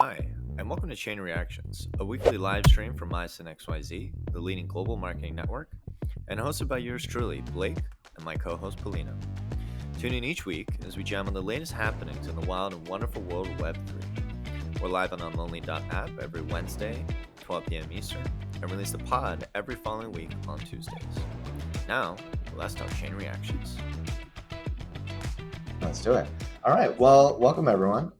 Hi, and welcome to Chain Reactions, a weekly live stream from Myosin.xyz, the leading global marketing network, and hosted by yours truly, Blake, and my co-host, Polina. Tune in each week as we jam on the latest happenings in the wild and wonderful world of Web3. We're live on Unlonely.app every Wednesday, 12 p.m. Eastern, and release the pod every following week on Tuesdays. Now, let's talk Chain Reactions. Let's do it. All right. Well, welcome everyone.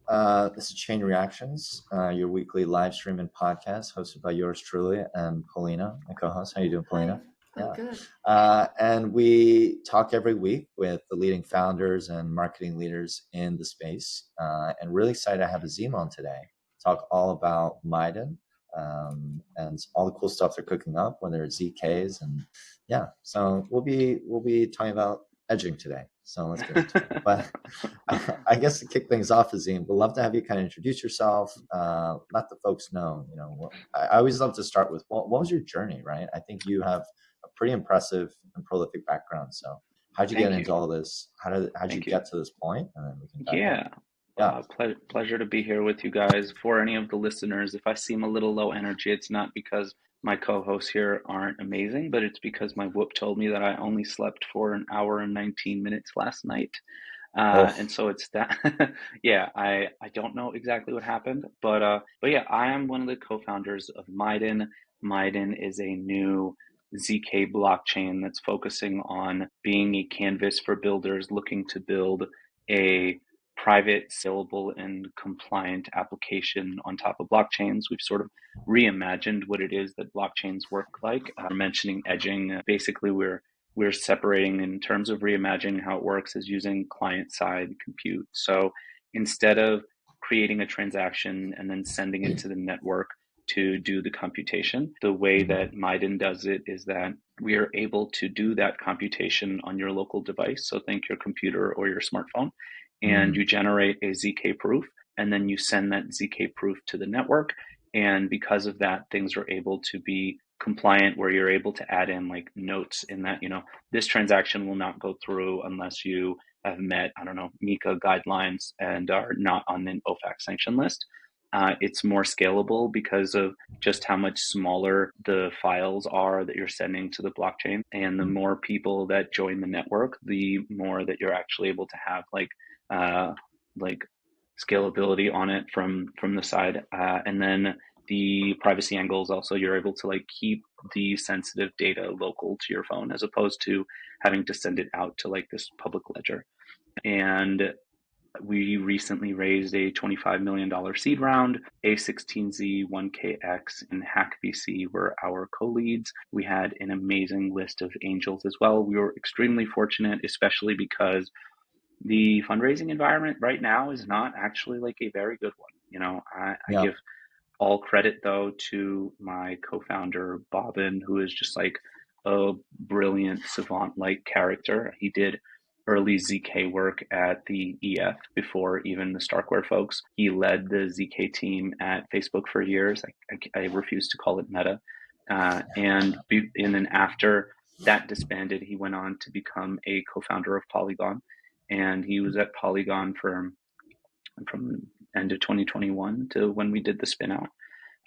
This is Chain Reactions, your weekly live stream and podcast hosted by yours truly and Polina, my co-host. How you doing, Polina? Oh, good. And we talk every week with the leading founders and marketing leaders in the space. And really excited to have Azeem on today. Talk all about Miden and all the cool stuff they're cooking up, whether it's ZKs and So we'll be talking about edging today. So let's get into it. But I guess to kick things off, Azeem, we'd love to have you kind of introduce yourself, let the folks know, I always love to start with, what was your journey, right? I think you have a pretty impressive and prolific background. So how'd you get into all this? How'd you get to this point? And then we can dive in. Pleasure to be here with you guys. For any of the listeners, if I seem a little low energy, it's not because my co-hosts here aren't amazing, but it's because my whoop told me that I only slept for an hour and 19 minutes last night. And so it's that. I don't know exactly what happened, but I am one of the co-founders of Miden. Miden is a new ZK blockchain that's focusing on being a canvas for builders looking to build a private, scalable, and compliant application on top of blockchains. We've sort of reimagined what it is that blockchains work like. Mentioning edging, basically we're separating in terms of reimagining how it works is using client-side compute. So instead of creating a transaction and then sending it to the network to do the computation, the way that Miden does it is that we are able to do that computation on your local device. So think your computer or your smartphone. And you generate a ZK proof, and then you send that ZK proof to the network. And because of that, things are able to be compliant, where you're able to add in like notes in that, this transaction will not go through unless you have met, MiCA guidelines and are not on an OFAC sanction list. It's more scalable because of just how much smaller the files are that you're sending to the blockchain. And the more people that join the network, the more that you're actually able to have like scalability on it from the side. And then the privacy angles also, you're able to like keep the sensitive data local to your phone as opposed to having to send it out to like this public ledger. And we recently raised a $25 million seed round. A16Z, 1KX, and HackVC were our co-leads. We had an amazing list of angels as well. We were extremely fortunate, especially because the fundraising environment right now is not actually like a very good one. I give all credit though to my co-founder, Bobbin, who is just like a brilliant savant-like character. He did early ZK work at the EF before even the Starkware folks. He led the ZK team at Facebook for years. I refuse to call it Meta. And then after that disbanded, he went on to become a co-founder of Polygon. And he was at Polygon from end of 2021 to when we did the spin out.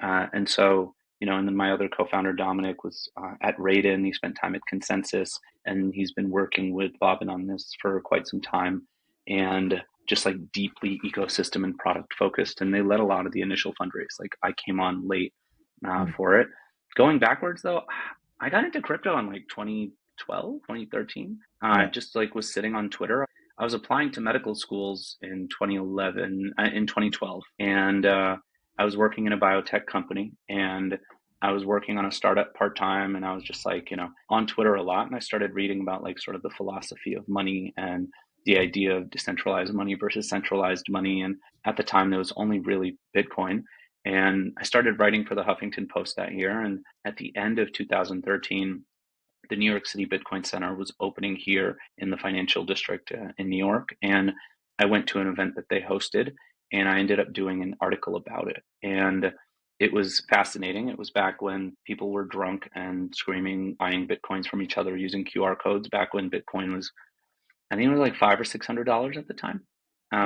And so, and then my other co-founder, Dominic, was at Raiden. He spent time at Consensus, and he's been working with Bobbin on this for quite some time, and just like deeply ecosystem and product focused. And they led a lot of the initial fundraise. Like I came on late for it. Going backwards though, I got into crypto in like 2012, 2013. I just like was sitting on Twitter. I was applying to medical schools in 2012, and I was working in a biotech company, and I was working on a startup part-time, and I was just like, on Twitter a lot, and I started reading about like sort of the philosophy of money and the idea of decentralized money versus centralized money. And at the time, there was only really Bitcoin. And I started writing for the Huffington Post that year. And at the end of 2013, the New York City Bitcoin Center was opening here in the financial district in New York. And I went to an event that they hosted, and I ended up doing an article about it. And it was fascinating. It was back when people were drunk and screaming, buying Bitcoins from each other using QR codes, back when Bitcoin was, I think it was like $500 or $600 at the time.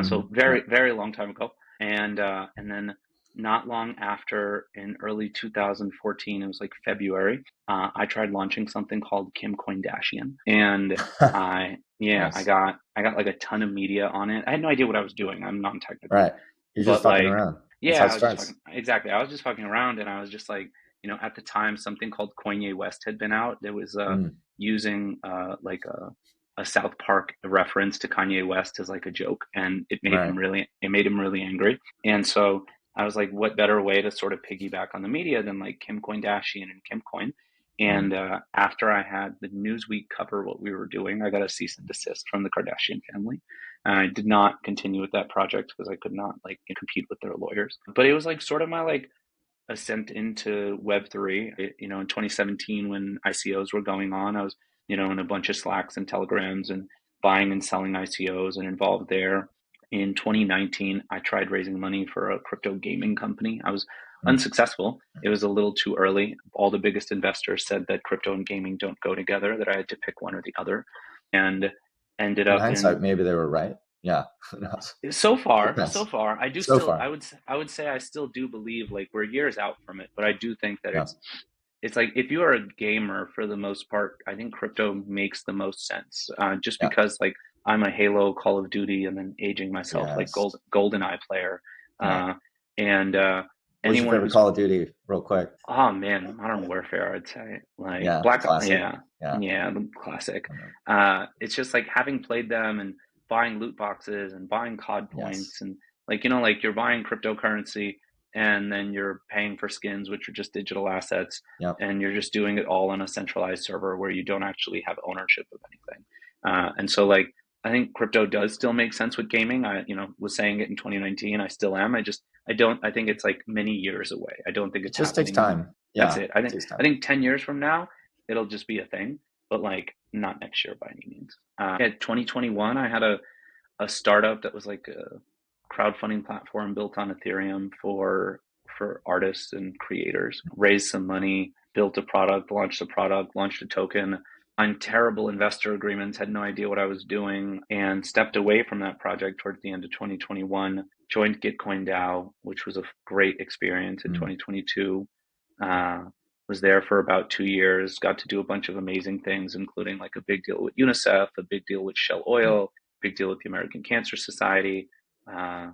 So very, very long time ago. And then not long after, in early 2014, it was like February, I tried launching something called Kardashian, and I Nice. got like a ton of media on it. I had no idea what I was doing. I'm non-technical, Right. You're just but fucking like, around. That's how yeah, it I was just starts. fucking, exactly. I was just fucking around, and I was just like, at the time, something called Kanye West had been out. There was Mm, using like a South Park reference to Kanye West as like a joke, and right. it made him really angry. And so I was like, what better way to sort of piggyback on the media than like Kim Kardashian and Kim Coin? Mm. And after I had the Newsweek cover what we were doing, I got a cease and desist from the Kardashian family. I did not continue with that project because I could not like compete with their lawyers. But it was like sort of my like ascent into Web3. In 2017 when ICOs were going on, I was, in a bunch of Slacks and Telegrams and buying and selling ICOs and involved there. In 2019, I tried raising money for a crypto gaming company. I was Mm. unsuccessful. It was a little too early. All the biggest investors said that crypto and gaming don't go together, that I had to pick one or the other, and ended In up hindsight, in maybe they were right. Yeah. Who knows? so far, Depends. I do So still, far. I would say I still do believe like we're years out from it, but I do think that Yeah. it's like if you are a gamer for the most part, I think crypto makes the most sense. Just Yeah. because like I'm a Halo, Call of Duty, and then aging myself like Yes. GoldenEye player, Yeah. and What's your anyone favorite who's Call of Duty, real quick? oh man, Modern Warfare, I'd say like Yeah. Black, Classic. yeah, Yeah. yeah, the classic. I know. It's just like having played them and buying loot boxes and buying COD Yes. points and like like you're buying cryptocurrency and then you're paying for skins, which are just digital assets, Yep. and you're just doing it all on a centralized server where you don't actually have ownership of anything. And so like I think crypto does still make sense with gaming. I was saying it in 2019. I still am. I don't. I think it's like many years away. I don't think It it's just takes happening in. time. That's Yeah. it. It takes I time. think 10 years from now, it'll just be a thing, but like not next year by any means. In 2021, I had a startup that was like a crowdfunding platform built on Ethereum for artists and creators. Raised some money, built a product, launched a token. Signed terrible investor agreements, had no idea what I was doing, and stepped away from that project towards the end of 2021. Joined Gitcoin DAO, which was a great experience in Mm. 2022. Was there for about 2 years, got to do a bunch of amazing things, including like a big deal with UNICEF, a big deal with Shell Mm. Oil, big deal with the American Cancer Society. Uh,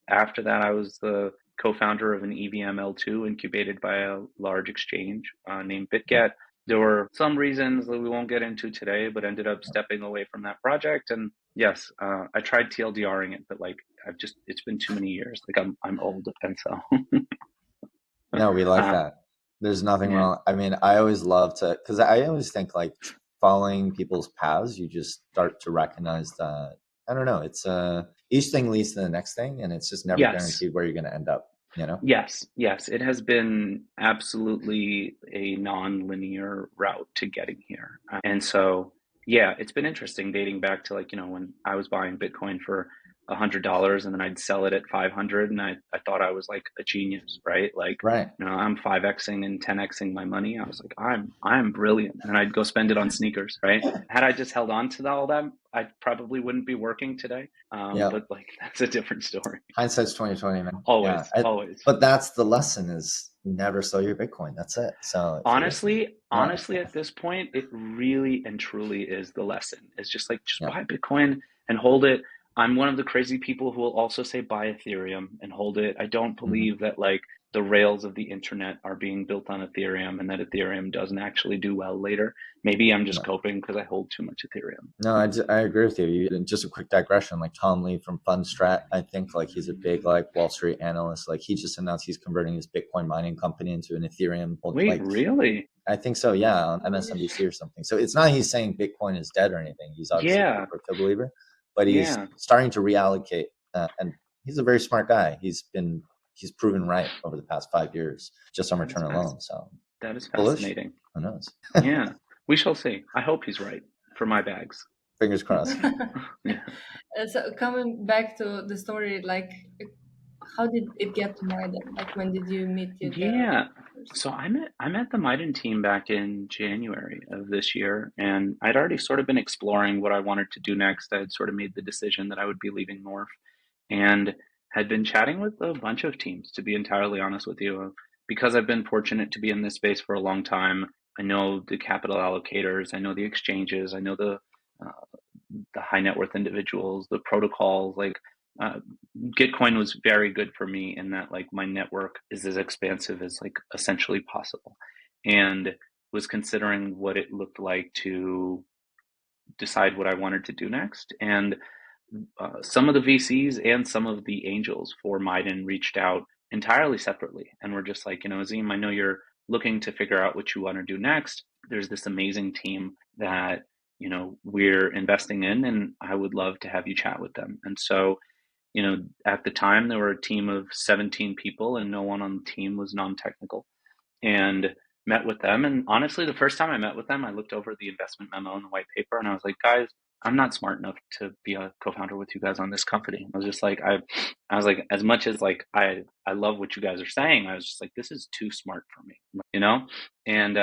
After that, I was the co-founder of an EVML2 incubated by a large exchange named Mm. BitGet. There were some reasons that we won't get into today, but ended up stepping away from that project. And yes, I tried TLDRing it, but like it's been too many years. Like I'm old, and so No, we like uh, that. There's nothing yeah, wrong. I mean, I always love to, because I always think like following people's paths, you just start to recognize that, I don't know, it's each thing leads to the next thing, and it's just never yes, guaranteed where you're going to end up, you know? yes. It has been absolutely a non-linear route to getting here, and so yeah, it's been interesting dating back to like when I was buying Bitcoin for $100 and then I'd sell it at 500, and I thought I was like a genius, right? Like Right. I'm 5xing and 10xing my money. I was like I'm brilliant, and I'd go spend it on sneakers, right? Had I just held on to all that, I probably wouldn't be working today. Yeah. But like that's a different story. Hindsight's 2020, man. Yeah. Always. But that's the lesson, is never sell your Bitcoin. That's it. So if you're listening, yeah. Honestly, at this point, it really and truly is the lesson. It's just like, just Yeah. buy Bitcoin and hold it. I'm one of the crazy people who will also say buy Ethereum and hold it. I don't Mhm. believe that like the rails of the internet are being built on Ethereum and that Ethereum doesn't actually do well later. Maybe I'm just No. coping because I hold too much Ethereum. No, I agree with you. Just a quick digression, like Tom Lee from Fundstrat, I think like he's a big like Wall Street analyst. Like he just announced he's converting his Bitcoin mining company into an Ethereum. Wait, Like really? I think so, yeah, on MSNBC or something. So it's not he's saying Bitcoin is dead or anything. He's obviously a Yeah, big crypto believer, but he's yeah. starting to reallocate. And he's a very smart guy. He's proven right over the past 5 years just on That is return alone. So that is bullish. fascinating. Who knows? Yeah, we shall see. I hope he's right for my bags. Fingers crossed. Yeah. So coming back to the story, like how did it get to Miden? Like when did you meet the Yeah. first? So I met the Miden team back in January of this year, and I'd already sort of been exploring what I wanted to do next. I had sort of made the decision that I would be leaving North, and had been chatting with a bunch of teams, to be entirely honest with you, because I've been fortunate to be in this space for a long time. I know the capital allocators, I know the exchanges, I know the high net worth individuals, the protocols. Like uh, Gitcoin was very good for me in that like my network is as expansive as like essentially possible, and was considering what it looked like to decide what I wanted to do next. And some of the VCs and some of the angels for Miden reached out entirely separately and were just like, Azeem, I know you're looking to figure out what you want to do next. There's this amazing team that, we're investing in, and I would love to have you chat with them. And so, at the time, there were a team of 17 people, and no one on the team was non-technical. And met with them. And honestly, the first time I met with them, I looked over the investment memo and the white paper, and I was like, guys, I'm not smart enough to be a co-founder with you guys on this company. I was just like, I was like, as much as like I love what you guys are saying, I was just like, this is too smart for me, And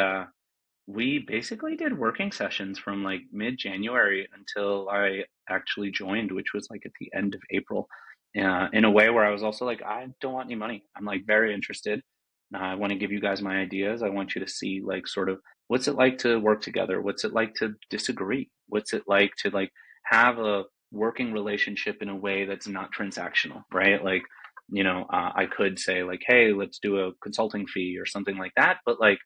we basically did working sessions from like mid-January until I actually joined, which was like at the end of April, in a way where I was also like, I don't want any money. I'm like very interested. I want to give you guys my ideas. I want you to see like sort of what's it like to work together? What's it like to disagree? What's it like to like have a working relationship in a way that's not transactional, right? Like, I could say like, hey, let's do a consulting fee or something like that. But like,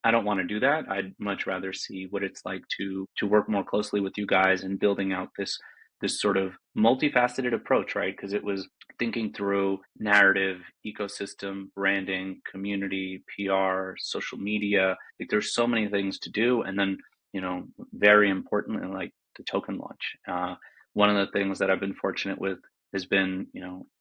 I don't want to do that. I'd much rather see what it's like to work more closely with you guys and building out this sort of multifaceted approach, right? Because it was thinking through narrative, ecosystem, branding, community, PR, social media. Like there's so many things to do. And then, very importantly, like the token launch. One of the things that I've been fortunate with has been,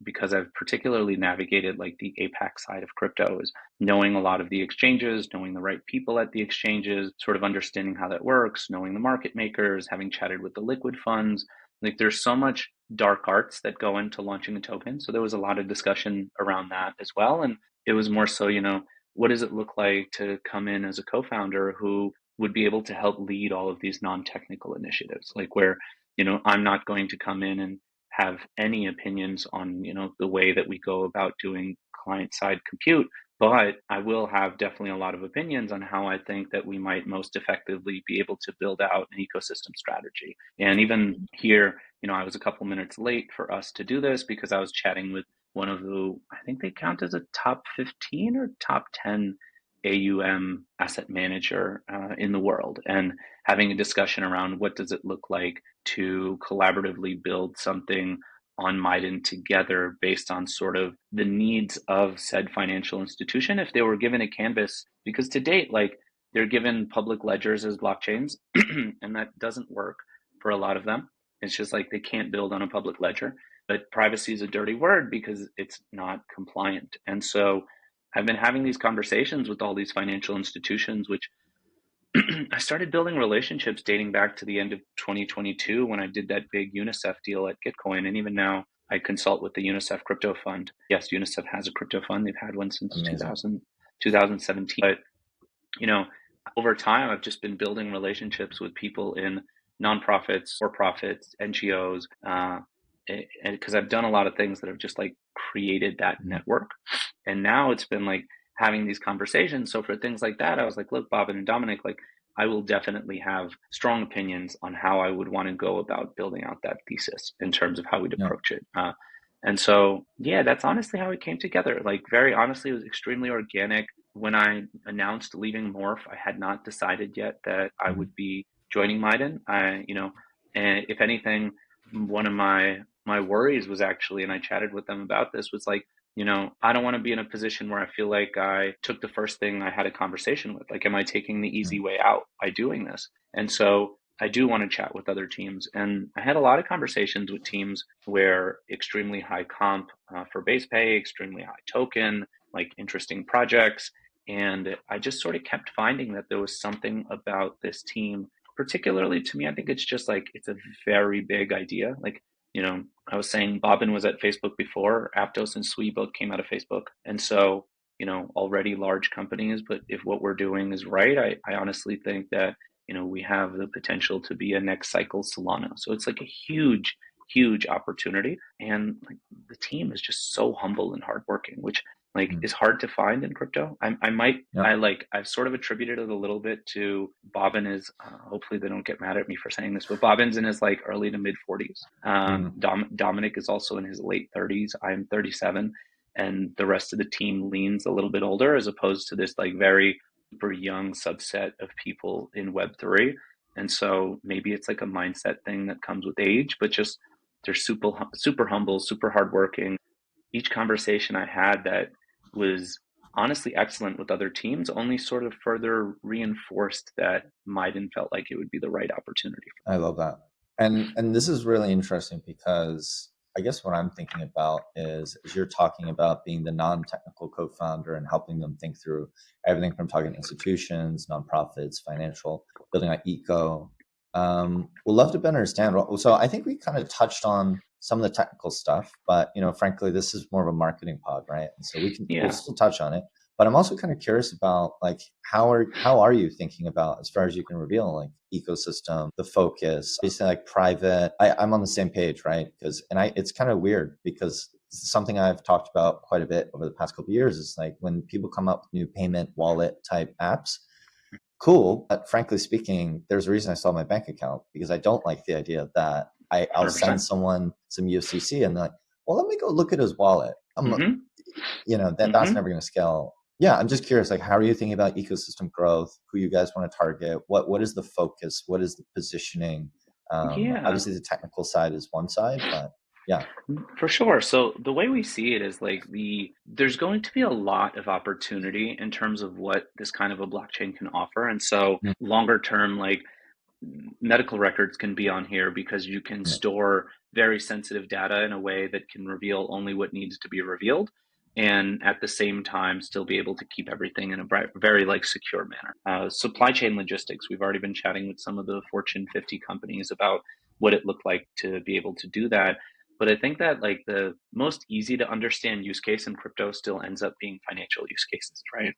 because I've particularly navigated like the APAC side of crypto, is knowing a lot of the exchanges, knowing the right people at the exchanges, sort of understanding how that works, knowing the market makers, having chatted with the liquid funds. Like there's so much dark arts that go into launching a token. So there was a lot of discussion around that as well. And it was more so, what does it look like to come in as a co-founder who would be able to help lead all of these non-technical initiatives, like where, I'm not going to come in and have any opinions on, the way that we go about doing client side compute, but I will have definitely a lot of opinions on how I think that we might most effectively be able to build out an ecosystem strategy. And even here, I was a couple minutes late for us to do this because I was chatting with one of I think they count as a top 15 or top 10 AUM asset manager in the world, and having a discussion around what does it look like to collaboratively build something on Miden together based on sort of the needs of said financial institution if they were given a canvas. Because to date, like they're given public ledgers as blockchains, and that doesn't work for a lot of them. It's just like they can't build on a public ledger. But privacy is a dirty word because it's not compliant. And so I've been having these conversations with all these financial institutions, which I started building relationships dating back to the end of 2022 when I did that big UNICEF deal at Gitcoin. And even now, I consult with the UNICEF crypto fund. Yes, UNICEF has a crypto fund. They've had one since 2017. But, over time, I've just been building relationships with people in nonprofits, for-profits, NGOs, because I've done a lot of things that have just like created that network. And now it's been like having these conversations. So for things like that, I was like, look, Bob and Dominic, like I will definitely have strong opinions on how I would want to go about building out that thesis in terms of how we'd approach it. And so, yeah, that's honestly how it came together. Like very honestly, it was extremely organic. When I announced leaving Morph, I had not decided yet that I would be joining Miden. And if anything, one of my worries was actually, and I chatted with them about this, was like, I don't want to be in a position where I feel like I took the first thing I had a conversation with. Like, am I taking the easy way out by doing this? And so I do want to chat with other teams. And I had a lot of conversations with teams where extremely high comp for base pay, extremely high token, like interesting projects. And I just sort of kept finding that there was something about this team, particularly to me. I think it's just like, it's a very big idea. Like, I was saying Bobbin was at Facebook before. Aptos and Sui both came out of Facebook. And so, already large companies, but if what we're doing is right, I honestly think that, we have the potential to be a next cycle Solana. So it's like a huge, huge opportunity. And like the team is just so humble and hardworking, which like is hard to find in crypto. I've sort of attributed it a little bit to Bobbin is, hopefully they don't get mad at me for saying this, but Bobbin's in his like early to mid 40s. Dominic is also in his late 30s. I'm 37, and the rest of the team leans a little bit older, as opposed to this like very super young subset of people in Web3. And so maybe it's like a mindset thing that comes with age, but just they're super humble, super hardworking. Each conversation I had that was honestly excellent with other teams only sort of further reinforced that Miden felt like it would be the right opportunity. I love that. And this is really interesting because I guess what I'm thinking about is you're talking about being the non-technical co-founder and helping them think through everything from talking to institutions, nonprofits, financial, building out eco. We'd love to better understand. So I think we kind of touched on some of the technical stuff, but frankly, this is more of a marketing pod, right? And so we'll still touch on it. But I'm also kind of curious about like how are you thinking about, as far as you can reveal, like ecosystem, the focus, basically like private. I'm on the same page, right? It's kind of weird because something I've talked about quite a bit over the past couple of years is like when people come up with new payment wallet type apps. Cool, but frankly speaking, there's a reason I sold my bank account, because I don't like the idea that I'll 100%. Send someone some USDC and they're like, well, let me go look at his wallet. That's never going to scale. Yeah, I'm just curious, like, how are you thinking about ecosystem growth? Who you guys want to target? What is the focus? What is the positioning? Obviously, the technical side is one side, but yeah. For sure. So the way we see it is like there's going to be a lot of opportunity in terms of what this kind of a blockchain can offer. And so longer term, like medical records can be on here because you can store very sensitive data in a way that can reveal only what needs to be revealed, and at the same time still be able to keep everything in a very like secure manner. Supply chain logistics, we've already been chatting with some of the Fortune 50 companies about what it looked like to be able to do that. But I think that like the most easy to understand use case in crypto still ends up being financial use cases, right?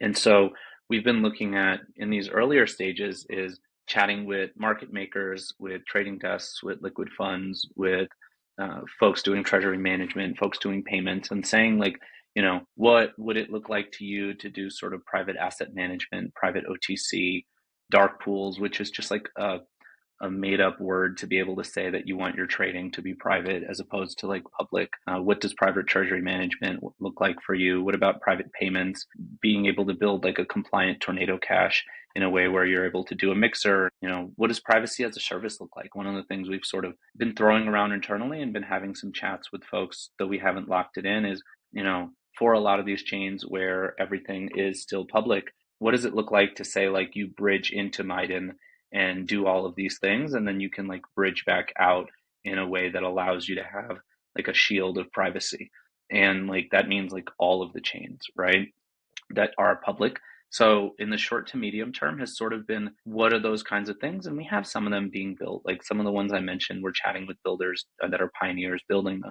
And so we've been looking at, in these earlier stages, is chatting with market makers, with trading desks, with liquid funds, with folks doing treasury management, folks doing payments, and saying like, what would it look like to you to do sort of private asset management, private OTC, dark pools, which is just like a made up word to be able to say that you want your trading to be private as opposed to like public. What does private treasury management look like for you? What about private payments? Being able to build like a compliant Tornado Cash in a way where you're able to do a mixer. What does privacy as a service look like? One of the things we've sort of been throwing around internally and been having some chats with folks, though we haven't locked it in, is, for a lot of these chains where everything is still public, what does it look like to say like you bridge into Miden and do all of these things, and then you can like bridge back out in a way that allows you to have like a shield of privacy. And like that means like all of the chains, right, that are public. So in the short to medium term has sort of been, what are those kinds of things? And we have some of them being built. Like some of the ones I mentioned, we're chatting with builders that are pioneers building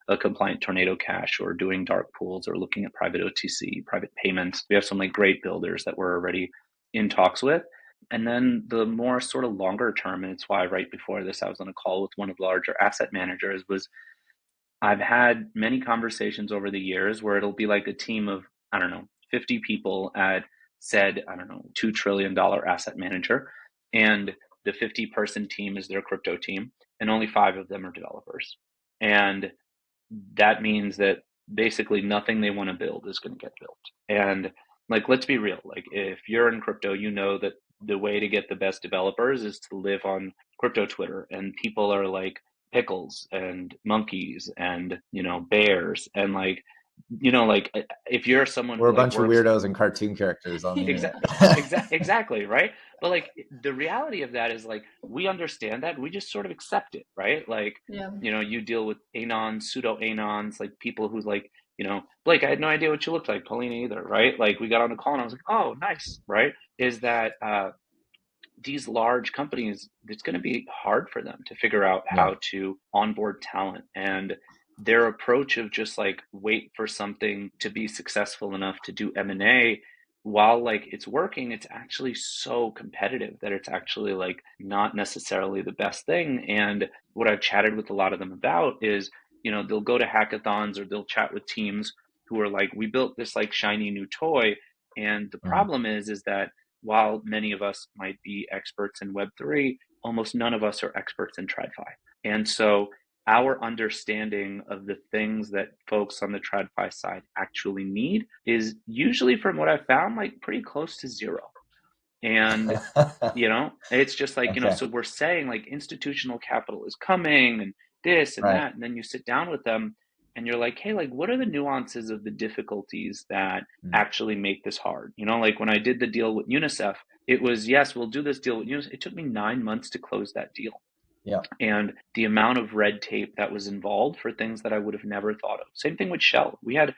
a compliant Tornado Cash or doing dark pools or looking at private OTC, private payments. We have some like great builders that we're already in talks with. And then the more sort of longer term, and it's why right before this I was on a call with one of the larger asset managers, was I've had many conversations over the years where it'll be like a team of, 50 people at said, $2 trillion asset manager. And the 50-person team is their crypto team, and only 5 of them are developers. And that means that basically nothing they want to build is going to get built. And like, let's be real. Like if you're in crypto, that the way to get the best developers is to live on crypto Twitter, and people are like pickles and monkeys and, bears and like, if you're someone we're a bunch of weirdos and cartoon characters on the internet. Exactly, right? But like the reality of that is like we understand that, we just sort of accept it, right? Like you deal with anons, pseudo anons, like people who like, Blake, I had no idea what you looked like, Paulina either, right? Like we got on the call and I was like, oh, nice, right? Is that these large companies, it's going to be hard for them to figure out how to onboard talent, and their approach of just like wait for something to be successful enough to do M&A while like it's working, it's actually so competitive that it's actually like not necessarily the best thing. And what I've chatted with a lot of them about is, they'll go to hackathons or they'll chat with teams who are like, we built this like shiny new toy. And the problem is that while many of us might be experts in Web3, almost none of us are experts in TradFi. And so our understanding of the things that folks on the TradFi side actually need is usually, from what I've found, like pretty close to zero. And, it's just like, Okay. so we're saying like institutional capital is coming and this and Right. that. And then you sit down with them and you're like, hey, like, what are the nuances of the difficulties that actually make this hard? Like when I did the deal with UNICEF, it was, yes, we'll do this deal with UNICEF. It took me 9 months to close that deal. Yeah. And the amount of red tape that was involved for things that I would have never thought of. Same thing with Shell. We had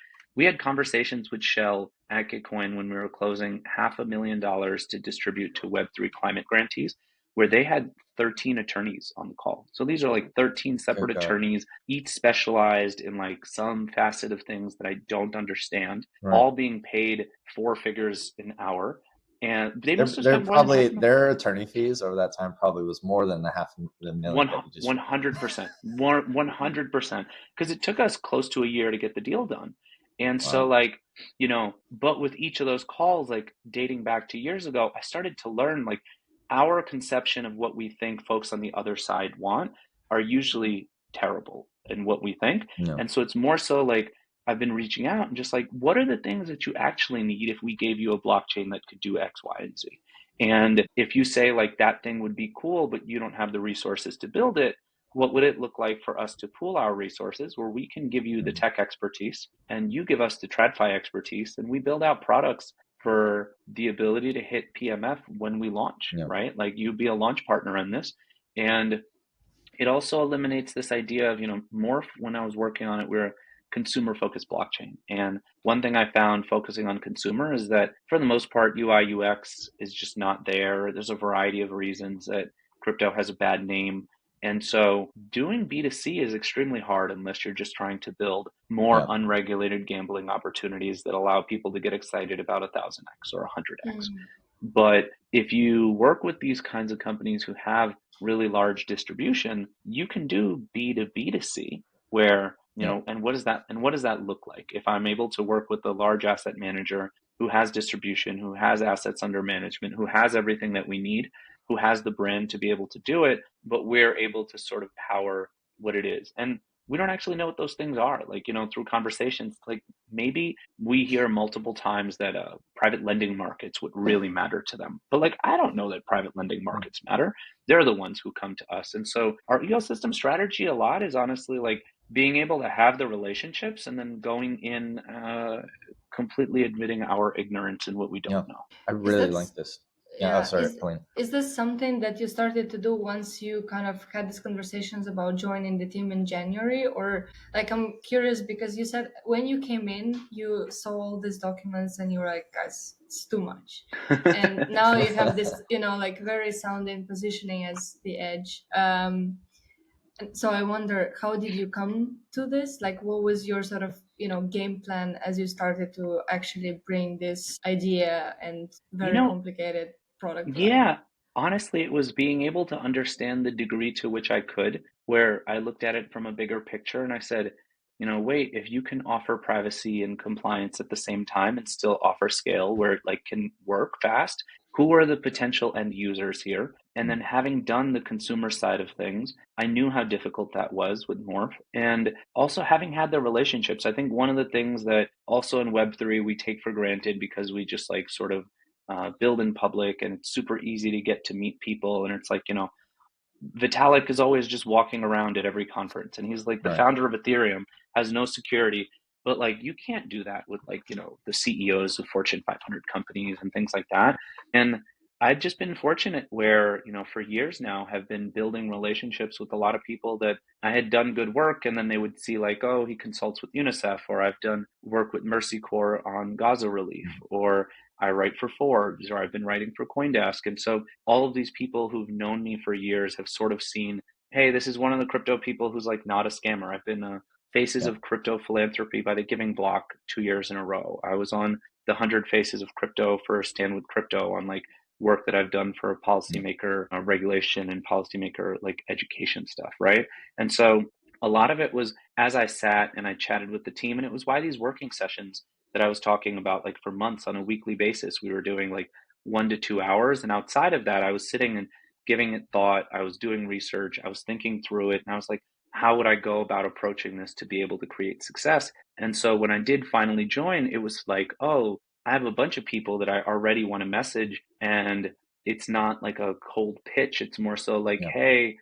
conversations with Shell at Gitcoin when we were closing $500,000 to distribute to Web3 climate grantees, where they had 13 attorneys on the call. So these are like 13 separate attorneys, each specialized in like some facet of things that I don't understand, all being paid 4 figures an hour. And they must have spent probably their attorney fees over that time probably was more than the $500,000 that you just 100%, 100%, because it took us close to a year to get the deal done. And so like, but with each of those calls, like dating back to years ago, I started to learn like our conception of what we think folks on the other side want are usually terrible in what we think. Yeah. And so it's more so like I've been reaching out and just like, what are the things that you actually need if we gave you a blockchain that could do X, Y, and Z? And if you say like that thing would be cool, but you don't have the resources to build it, what would it look like for us to pool our resources where we can give you the tech expertise and you give us the TradFi expertise and we build out products for the ability to hit PMF when we launch, right? Like you be a launch partner in this. And it also eliminates this idea of, Morph, when I was working on it, we're a consumer focused blockchain. And one thing I found focusing on consumer is that for the most part, UI UX is just not there. There's a variety of reasons that crypto has a bad name. And so doing B2C is extremely hard unless you're just trying to build more unregulated gambling opportunities that allow people to get excited about 1,000x or 100x. But if you work with these kinds of companies who have really large distribution, you can do B2B2C where, and what does that look like? If I'm able to work with a large asset manager who has distribution, who has assets under management, who has everything that we need, who has the brand to be able to do it, but we're able to sort of power what it is. And we don't actually know what those things are. Like, through conversations, like maybe we hear multiple times that private lending markets would really matter to them. But like, I don't know that private lending markets matter. They're the ones who come to us. And so our ecosystem strategy a lot is honestly like being able to have the relationships and then going in completely admitting our ignorance in what we don't know. I really like this. Yeah, sorry, Pauline. Is this something that you started to do once you kind of had these conversations about joining the team in January? Or like, I'm curious because you said when you came in, you saw all these documents and you were like, guys, it's too much. And now you have this, like very sounding positioning as the edge. And so I wonder, how did you come to this? Like, what was your sort of, game plan as you started to actually bring this idea and very complicated product? Yeah, honestly, it was being able to understand the degree to which I could, where I looked at it from a bigger picture and I said, wait, if you can offer privacy and compliance at the same time and still offer scale where it like can work fast, who are the potential end users here? And then having done the consumer side of things, I knew how difficult that was with Morph. And also having had the relationships, I think one of the things that also in Web3 we take for granted because we just like sort of build in public and it's super easy to get to meet people. And it's like, Vitalik is always just walking around at every conference and he's like the founder of Ethereum, has no security, but like you can't do that with like, the CEOs of Fortune 500 companies and things like that. And I've just been fortunate where, for years now have been building relationships with a lot of people that I had done good work and then they would see like, oh, he consults with UNICEF, or I've done work with Mercy Corps on Gaza relief, or I write for Forbes, or I've been writing for CoinDesk. And so all of these people who've known me for years have sort of seen, hey, this is one of the crypto people who's like not a scammer. I've been Faces of Crypto Philanthropy by the Giving Block 2 years in a row. I was on the 100 Faces of Crypto for Stand with Crypto on like work that I've done for policymaker regulation and policymaker like education stuff, right? And so a lot of it was as I sat and I chatted with the team, and it was why these working sessions that I was talking about, like for months on a weekly basis, we were doing like 1 to 2 hours. And outside of that, I was sitting and giving it thought. I was doing research. I was thinking through it. And I was like, how would I go about approaching this to be able to create success? And so when I did finally join, it was like, oh, I have a bunch of people that I already want to message. And it's not like a cold pitch. It's more so like, Yeah. hey,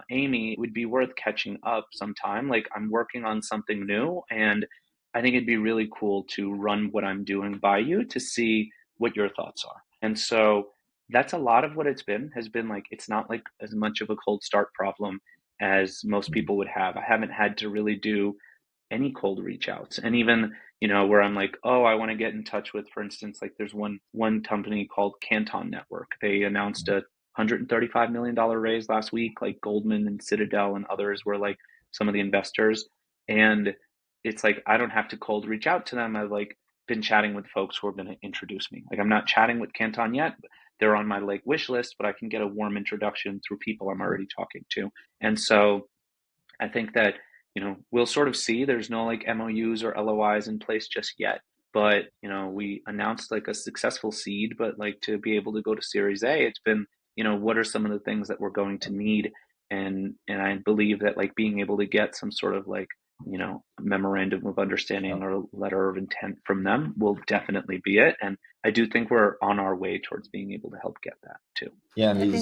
Amy, it would be worth catching up sometime. Like I'm working on something new, and I think it'd be really cool to run what I'm doing by you to see what your thoughts are. And so that's a lot of what has been like, it's not like as much of a cold start problem as most people would have. I haven't had to really do any cold reach outs. And even, where I'm like, oh, I want to get in touch with, for instance, like there's one company called Canton Network. They announced a $135 million raise last week, like Goldman and Citadel and others were like some of the investors. And it's like, I don't have to cold reach out to them. I've like been chatting with folks who are going to introduce me. Like I'm not chatting with Canton yet. They're on my like wish list, but I can get a warm introduction through people I'm already talking to. And so I think that, we'll sort of see. There's no like MOUs or LOIs in place just yet. But, we announced like a successful seed, but like to be able to go to Series A, it's been, what are some of the things that we're going to need? And I believe that like being able to get some sort of like, memorandum of understanding or letter of intent from them will definitely be it. And I do think we're on our way towards being able to help get that too. Yeah, and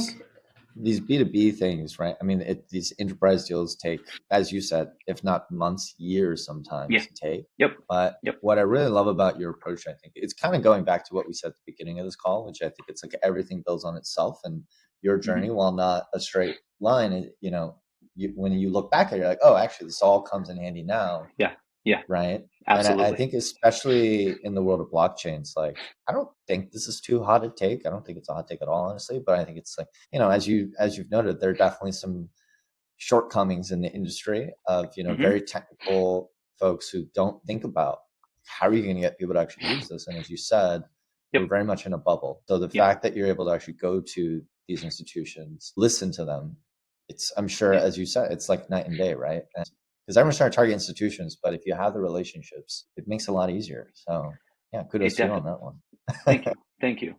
these B2B things, right? I mean, these enterprise deals take, as you said, if not months, years sometimes to take. Yep. But what I really love about your approach, I think it's kind of going back to what we said at the beginning of this call, which I think it's like everything builds on itself, and your journey, while not a straight line, when you look back at it, you're like, oh, actually, this all comes in handy now. Yeah. Right. Absolutely. And I think especially in the world of blockchains, like, I don't think this is too hot a take. I don't think it's a hot take at all, honestly. But I think it's like, as you've noted, there are definitely some shortcomings in the industry of, very technical folks who don't think about how are you going to get people to actually use this. And as you said, we're very much in a bubble. So the fact that you're able to actually go to these institutions, listen to them, I'm sure, as you said, it's like night and day, right? Because everyone's trying to target institutions, but if you have the relationships, it makes it a lot easier. So yeah, kudos to you on that one. Thank you.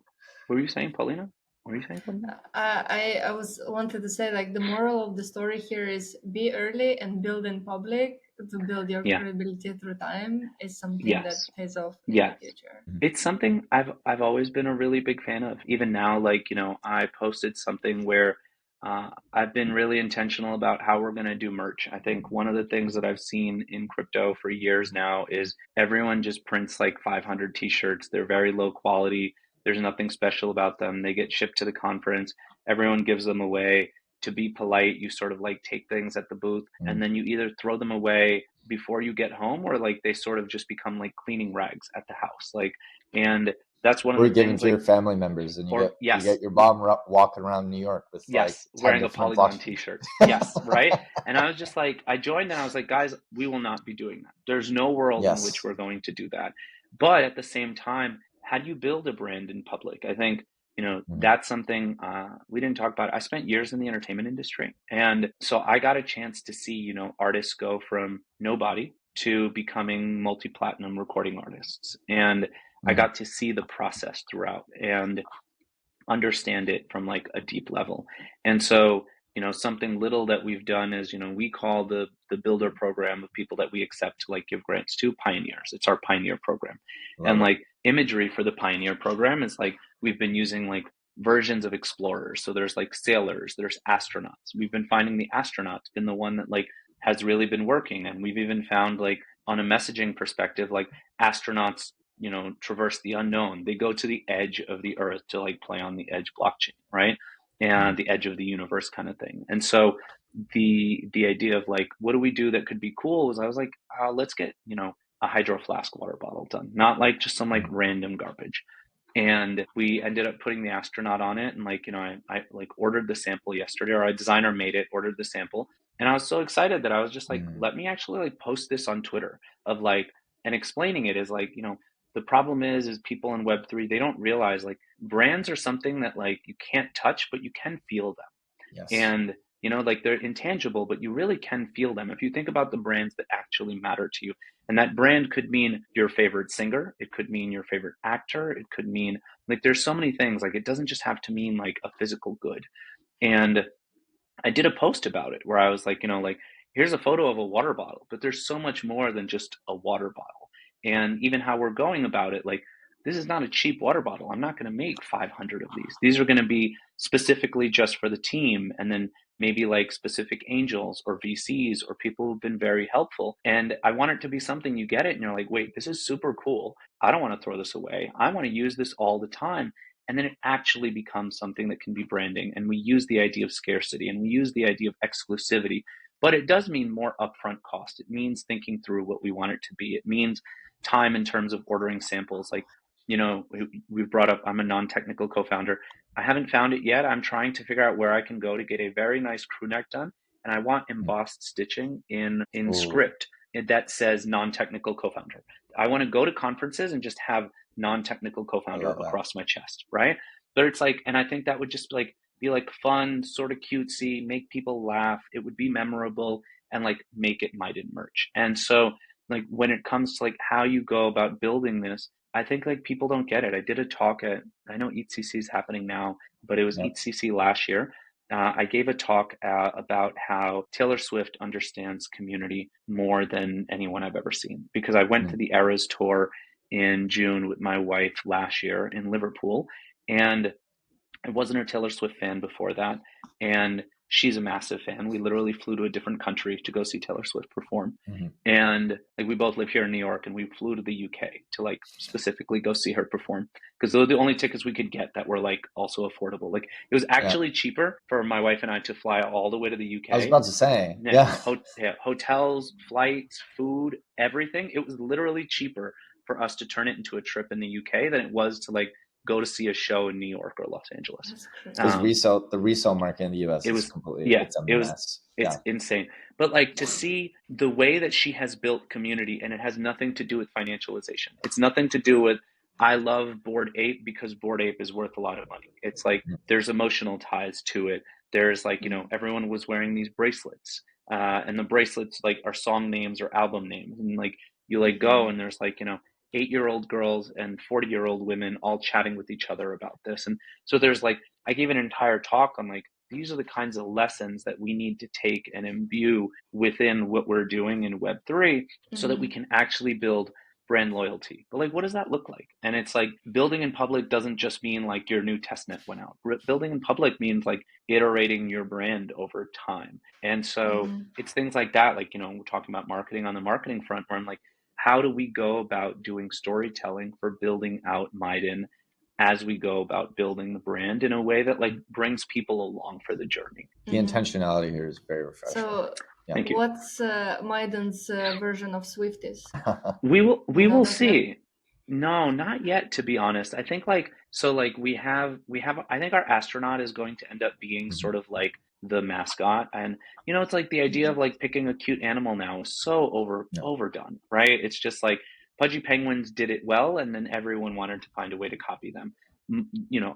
What were you saying, Paulina? What were you saying, Paulina? I wanted to say, like, the moral of the story here is be early and build in public to build your credibility through time is something that pays off in the future. It's something I've always been a really big fan of. Even now, like, I posted something where I've been really intentional about how we're going to do merch. I think one of the things that I've seen in crypto for years now is everyone just prints like 500 t-shirts. They're very low quality. There's nothing special about them. They get shipped to the conference. Everyone gives them away. To be polite, you sort of like take things at the booth and then you either throw them away before you get home, or like they sort of just become like cleaning rags at the house. Like, and that's one of the things. Or giving to your family members, and you get your mom walking around New York with like wearing a Polygon t-shirt. Yes, right. And I was just like, I joined and I was like, guys, we will not be doing that. There's no world in which we're going to do that. But at the same time, how do you build a brand in public? I think that's something we didn't talk about. I spent years in the entertainment industry, and so I got a chance to see artists go from nobody to becoming multi-platinum recording artists, and I got to see the process throughout and understand it from like a deep level. And so, something little that we've done is, we call the builder program of people that we accept to like give grants to pioneers. It's our pioneer program. Like imagery for the pioneer program is like, we've been using like versions of explorers. So there's like sailors, there's astronauts. We've been finding the astronauts been the one that like has really been working. And we've even found like on a messaging perspective, like astronauts traverse the unknown. They go to the edge of the earth to like play on the edge blockchain, right? And the edge of the universe kind of thing. And so the idea of like, what do we do that could be cool was I was like, let's get, a Hydro Flask water bottle done, not like just some like random garbage. And we ended up putting the astronaut on it. And like, I like ordered the sample yesterday, or a designer made it, ordered the sample. And I was so excited that I was just like, let me actually like post this on Twitter of like, and explaining it is like, the problem is people in Web3, they don't realize like brands are something that like you can't touch, but you can feel them. Yes. And, like they're intangible, but you really can feel them. If you think about the brands that actually matter to you, and that brand could mean your favorite singer, it could mean your favorite actor, it could mean like there's so many things. Like it doesn't just have to mean like a physical good. And I did a post about it where I was like, like here's a photo of a water bottle, but there's so much more than just a water bottle. And even how we're going about it, like this is not a cheap water bottle. I'm not going to make 500 of these. These are going to be specifically just for the team, and then maybe like specific angels or VCs or people who've been very helpful. And I want it to be something you get it and you're like, wait, this is super cool. I don't want to throw this away. I want to use this all the time. And then it actually becomes something that can be branding. And we use the idea of scarcity and we use the idea of exclusivity, but it does mean more upfront cost. It means thinking through what we want it to be. It means time in terms of ordering samples. Like, we've brought up, I'm a non-technical co-founder. I haven't found it yet. I'm trying to figure out where I can go to get a very nice crew neck done. And I want embossed stitching in script that says non-technical co-founder. I want to go to conferences and just have non-technical co-founder across my chest, right? But it's like, and I think that would just like be like fun, sort of cutesy, make people laugh. It would be memorable and like make it Miden merch. And so like when it comes to like how you go about building this, I think like people don't get it. I did a talk I know ETCC is happening now, but it was ETCC last year. I gave a talk about how Taylor Swift understands community more than anyone I've ever seen, because I went to the Eras tour in June with my wife last year in Liverpool, and I wasn't a Taylor Swift fan before that, and she's a massive fan. We literally flew to a different country to go see Taylor Swift perform. And like we both live here in New York, and we flew to the UK to like specifically go see her perform, because those were the only tickets we could get that were like also affordable. Like it was actually cheaper for my wife and I to fly all the way to the UK. I was about to say, hotels, flights, food, everything. It was literally cheaper for us to turn it into a trip in the UK than it was to like go to see a show in New York or Los Angeles. The resale market in the US is completely, it's a mess. It's insane. But like to see the way that she has built community, and it has nothing to do with financialization. It's nothing to do with, I love Bored Ape because Bored Ape is worth a lot of money. It's like, there's emotional ties to it. There's like, everyone was wearing these bracelets, and the bracelets like are song names or album names. And like, you like go and there's like, 8-year-old girls and 40-year-old women all chatting with each other about this. And so there's like, I gave an entire talk on like, these are the kinds of lessons that we need to take and imbue within what we're doing in Web3 so that we can actually build brand loyalty. But like, what does that look like? And it's like building in public doesn't just mean like your new testnet went out. Building in public means like iterating your brand over time. And so it's things like that. Like, we're talking about marketing on the marketing front, where I'm like, how do we go about doing storytelling for building out Miden as we go about building the brand in a way that like brings people along for the journey? The intentionality here is very refreshing. So what's Miden's version of Swifties? We will see. No, not yet, to be honest. I think like, so like we have, I think our astronaut is going to end up being sort of like the mascot. And it's like the idea of like picking a cute animal now is so overdone, right? It's just like Pudgy Penguins did it well, and then everyone wanted to find a way to copy them.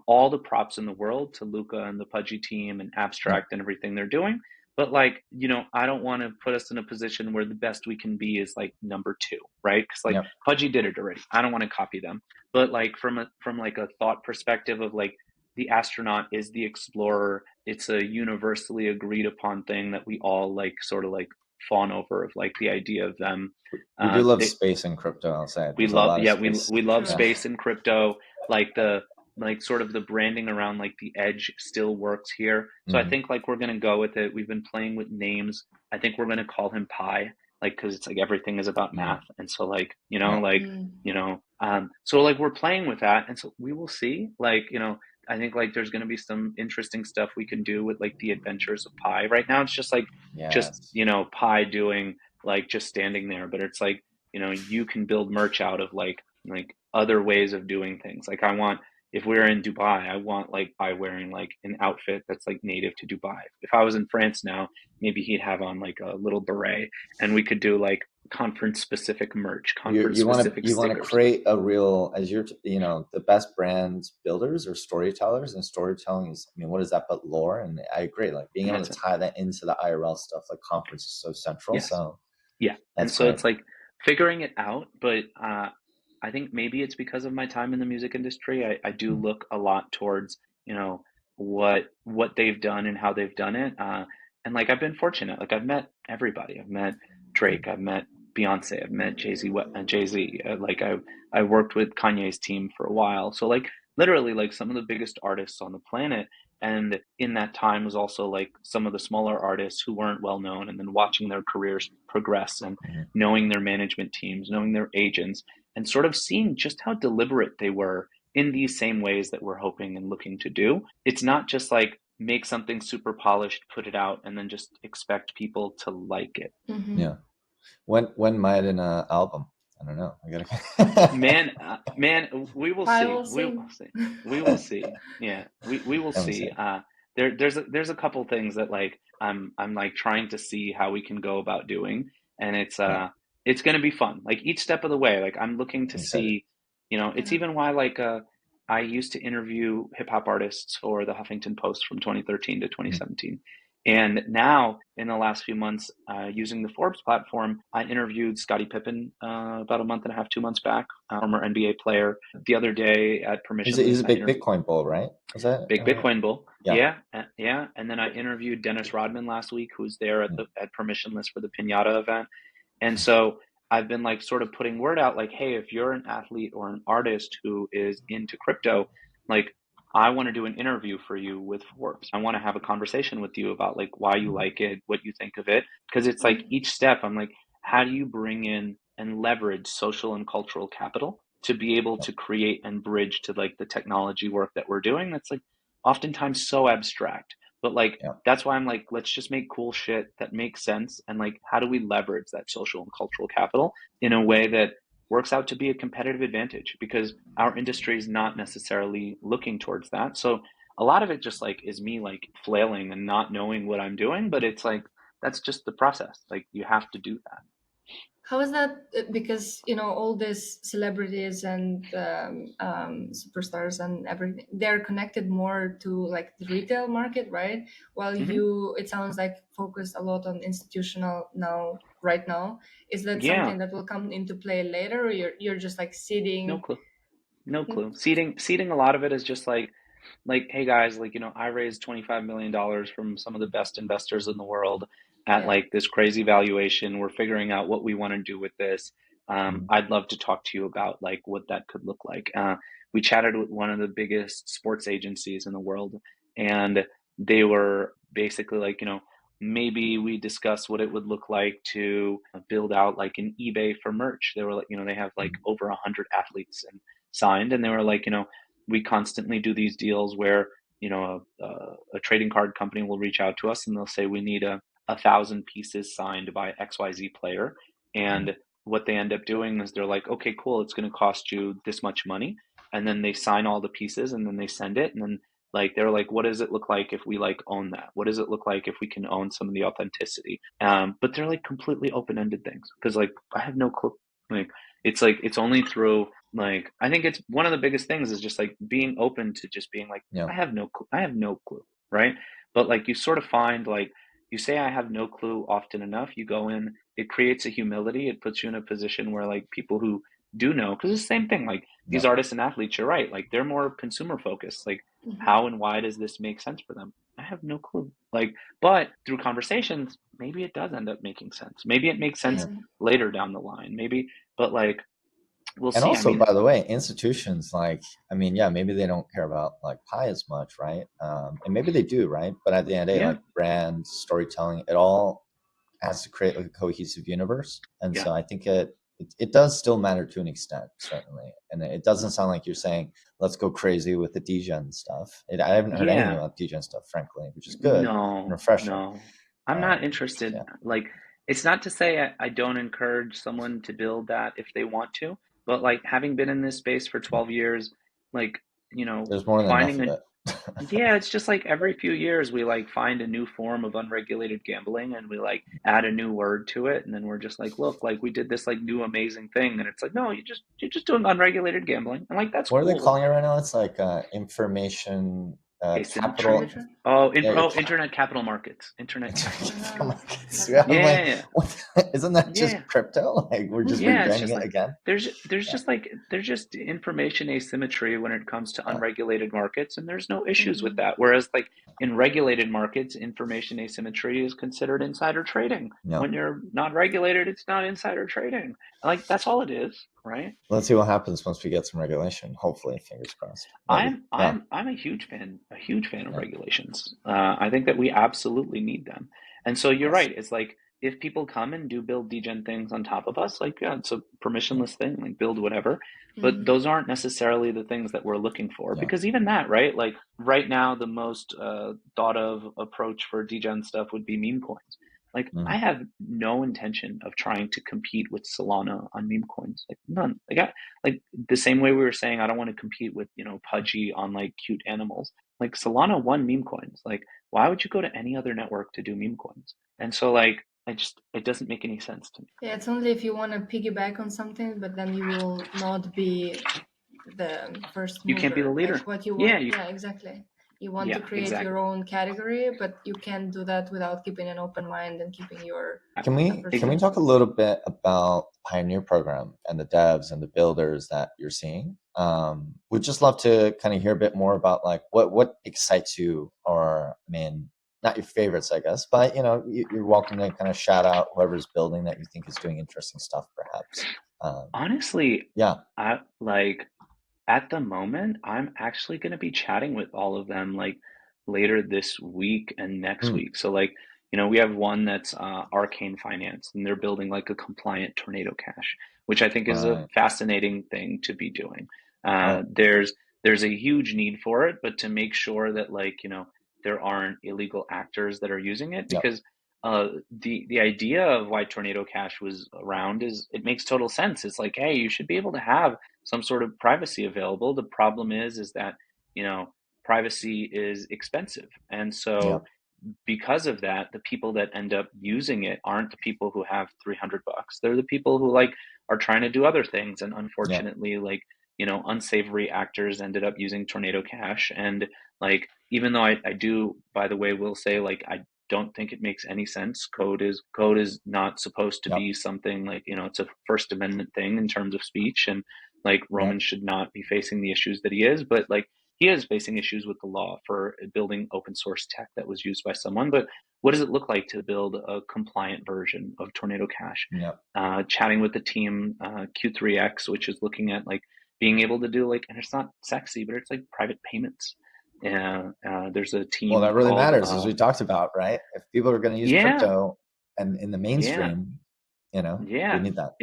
All the props in the world to Luca and the Pudgy team and Abstract and everything they're doing. But like, I don't want to put us in a position where the best we can be is like number 2, right? Because like Pudgy did it already. I don't want to copy them. But like from like a thought perspective of like, the astronaut is the explorer. It's a universally agreed upon thing that we all like sort of like fawn over, of like the idea of them. We do love space and crypto, I'll say. We love space and crypto. Like sort of the branding around like the edge still works here. So I think like we're going to go with it. We've been playing with names. I think we're going to call him Pi, like, cause it's like everything is about math. And so like, so like we're playing with that. And so we will see, like, I think like there's going to be some interesting stuff we can do with like the adventures of Pi. Right now it's just like, Pi doing like just standing there, but it's like, you can build merch out of like other ways of doing things. Like I want, if we're in Dubai, I want like by wearing like an outfit that's like native to Dubai. If I was in France now, maybe he'd have on like a little beret, and we could do like conference specific merch, conference specific you want to stickers. create a real, as you're the best brand builders or storytellers, and storytelling is, I mean, what is that but lore? And I agree, like being able to tie that into the IRL stuff, like conference is so central. Yes. So Yeah. And that's so great. it's like figuring it out, but I think maybe it's because of my time in the music industry. I do look a lot towards, what they've done and how they've done it. And like I've been fortunate. Like I've met everybody. I've met Drake. I've met Beyonce. I've met Jay-Z. Jay-Z. Like I worked with Kanye's team for a while. So like literally like some of the biggest artists on the planet. And in that time was also like some of the smaller artists who weren't well known, and then watching their careers progress and knowing their management teams, knowing their agents, and sort of seeing just how deliberate they were in these same ways that we're hoping and looking to do. It's not just like make something super polished, put it out, and then just expect people to like it. Yeah. When might an album? I don't know. I gotta. man, we will see. We will see. We will see. Yeah, we will see. There's a couple things that like I'm like trying to see how we can go about doing, and it's going to be fun. Like each step of the way, like I'm looking to see, it's even why like I used to interview hip hop artists for the Huffington Post from 2013 to 2017. And now, in the last few months, using the Forbes platform, I interviewed Scottie Pippen about a month and a half, 2 months back, former NBA player. The other day at Permissionless, he's a big Bitcoin bull, right? Is that big Bitcoin bull? Yeah. Yeah. And then I interviewed Dennis Rodman last week, who's there at Permissionless for the Pinata event. And so I've been like sort of putting word out, like, hey, if you're an athlete or an artist who is into crypto, like, I want to do an interview for you with Forbes. I want to have a conversation with you about like why you like it, what you think of it. Because it's like each step, I'm like, how do you bring in and leverage social and cultural capital to be able to create and bridge to like the technology work that we're doing? That's like oftentimes so abstract. But like, that's why I'm like, let's just make cool shit that makes sense. And like, how do we leverage that social and cultural capital in a way that works out to be a competitive advantage, because our industry is not necessarily looking towards that. So a lot of it just like is me like flailing and not knowing what I'm doing, but it's like, that's just the process. Like you have to do that. How is that? Because all these celebrities and superstars and everything, they're connected more to like the retail market, right? While you, it sounds like, focus a lot on institutional now. Right now, is that something that will come into play later, or you're just like seeding? No clue. Seeding. A lot of it is just like, hey guys, like I raised $25 million from some of the best investors in the world at like this crazy valuation. We're figuring out what we want to do with this. I'd love to talk to you about like what that could look like. We chatted with one of the biggest sports agencies in the world, and they were basically like, maybe we discuss what it would look like to build out like an eBay for merch. They were like, they have like over 100 athletes and signed, and they were like, we constantly do these deals where a trading card company will reach out to us and they'll say we need 1,000 pieces signed by XYZ player, and what they end up doing is they're like, okay, cool, it's going to cost you this much money, and then they sign all the pieces and then they send it, and then like they're like, what does it look like if we like own that? What does it look like if we can own some of the authenticity? But they're like completely open-ended things, because like I have no clue. Like it's only through like, I think it's one of the biggest things is just like being open to just being like, I have no clue, right? But like you sort of find like, you say I have no clue often enough, you go in, it creates a humility, it puts you in a position where like people who do know, because it's the same thing, like these artists and athletes, you're right, like they're more consumer focused, like how and why does this make sense for them? I have no clue. Like, but through conversations, maybe it does end up making sense. Maybe it makes sense later down the line, maybe, but like, we'll see. And also, by the way, institutions, like, I mean, maybe they don't care about like pie as much, right? And maybe they do, right? But at the end of the day, like brand, storytelling, it all has to create like a cohesive universe. And so I think it does still matter to an extent, certainly. And it doesn't sound like you're saying, let's go crazy with the degen stuff. I haven't heard anything about degen stuff, frankly, which is good and refreshing. No, I'm not interested. Like, it's not to say I don't encourage someone to build that if they want to, but like having been in this space for 12 years, like There's more than finding enough a, of it. yeah, it's just like every few years we like find a new form of unregulated gambling and we like add a new word to it, and then we're just like, look, like we did this like new amazing thing, and it's like, no, you're just doing unregulated gambling, and like that's What are they cool. calling it right now? It's like information capital. Asymmetry. Oh, Yeah, your internet capital markets. Internet capital capital markets. markets. That's Yeah, I'm nice. like, Yeah, what? Isn't that yeah, just yeah. crypto? Like we're just Yeah, it's rebranding just it like again. there's Yeah, just like there's just information asymmetry when it comes to yeah. unregulated markets, and there's no issues with Hmm. that. Whereas like in regulated markets, information asymmetry is considered insider trading. No. When you're not regulated, it's not insider trading. Like that's all it is, right? Let's see what happens once we get some regulation. Hopefully, fingers crossed. Maybe. I'm Yeah. I'm I'm a huge fan of Yeah. regulations. I think that we absolutely need them. And so you're Yes. right. It's like if people come and do build degen things on top of us, like yeah, it's a Yeah. permissionless thing, like build whatever. But Hmm. those aren't necessarily the things that we're looking for, Yeah. because even that, right? Like right now, the most thought of approach for degen stuff would be meme coins. Like I Mhm. have no intention of trying to compete with Solana on meme coins. Like none. Like the same way we were saying I don't want to compete with, Pudgy on like cute animals. Like Solana won meme coins. Like why would you go to any other network to do meme coins? And so like it doesn't make any sense to me. Yeah, it's only if you want to piggyback on something, but then you will not be the first You can't be the mover. Like leader. what you Yeah, want. Yeah, exactly. You want to yeah, create your exactly. own category, but you can't do that without keeping an open mind and keeping your Can we opportunity. talk a little bit about Pioneer program and the devs and the builders that you're seeing? We'd just love to kind of hear a bit more about like what excites you, or I mean, not your favorites, I guess, but you're welcome to kind of shout out whoever's building that you think is doing interesting stuff, perhaps. Honestly, Yeah. I like at the moment, I'm actually going to be chatting with all of them like later this week and next Mm, week. So like, we have one that's Arcane Finance, and they're building like a compliant Tornado Cash, which I think is a right. fascinating thing to be doing. Right. There's a huge need for it, but to make sure that like, there aren't illegal actors that are using it, Yep. because the idea of why Tornado Cash was around is it makes total sense. It's like, hey, you should be able to have some sort of privacy available. The problem is that, privacy is expensive. And so Yep. because of that, the people that end up using it aren't the people who have $300. They're the people who like are trying to do other things. And Yep. unfortunately, like, unsavory actors ended up using Tornado Cash. And like, even though I do, by the way, will say like, I don't think it makes any sense. Code is not supposed to Yep. be something like, it's a First Amendment thing in terms of speech. And like Roman Yep. should not be facing the issues that he is, but like he is facing issues with the law for building open source tech that was used by someone. But what does it look like to build a compliant version of Tornado Cash? Yep. Chatting with the team, Q3X, which is looking at like being able to do like, and it's not sexy, but it's like private payments. There's a Well, team that really called matters, as we talked about, right? If people are going to use yeah, crypto and in the yeah, mainstream, we yeah. need that.